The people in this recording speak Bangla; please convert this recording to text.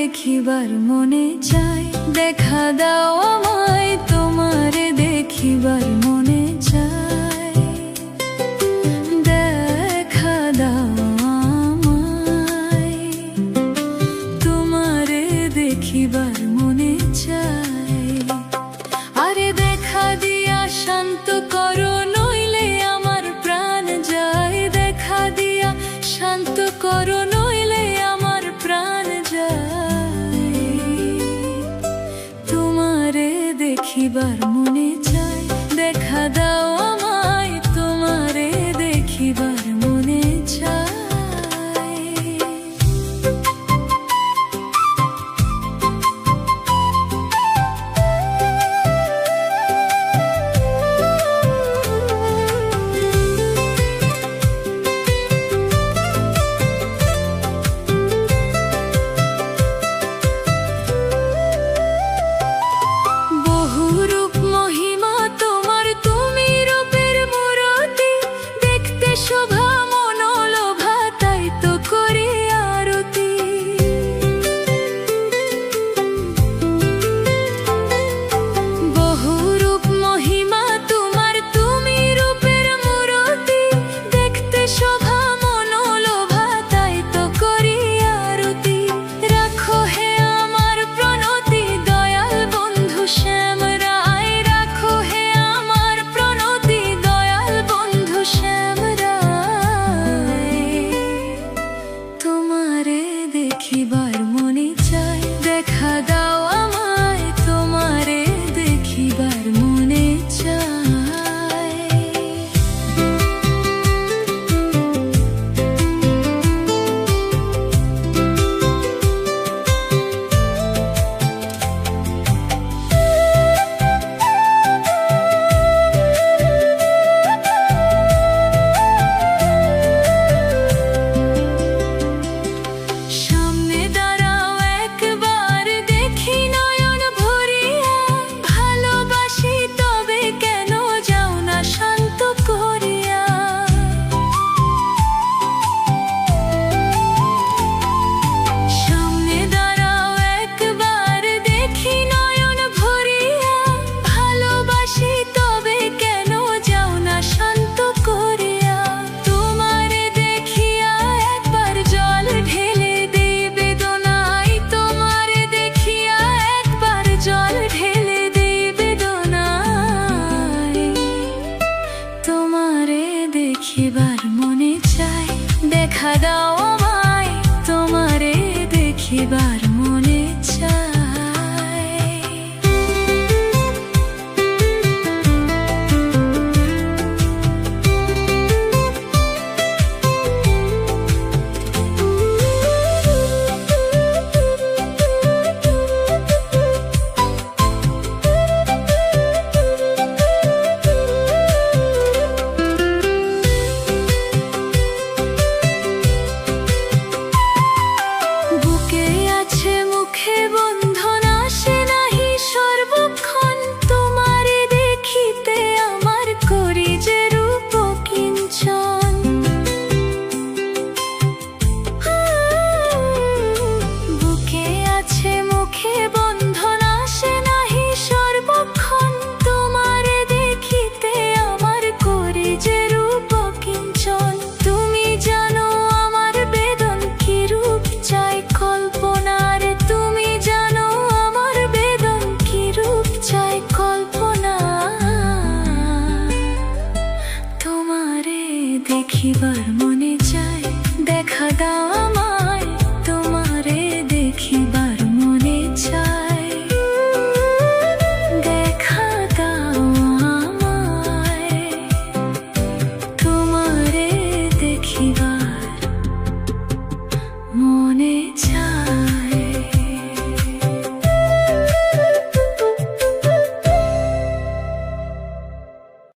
দেখিবার মনে চায়, দেখা দাও আমায়, তোমারে দেখিবার মনে চায়, দেখা দাও আমায়, তোমারে দেখিবার মনে চায়। আরে দেখা দিয়া শান্ত করো, নইলে আমার প্রাণ যায়, দেখা দিয়া শান্ত করো, নইলে আমার প্রাণ যায়, তোমারে দেখিবার মনে চায়, দেখা দাও আমায়, তোমারে দেখিবার মনে চায়। দেখিবার মনে চায়, দেখা দাও আমায়, তোমারে দেখিবার মনে চায়। দেখিবার মনে চায়, দেখা দাও আমায়, তোমারে দেখিবার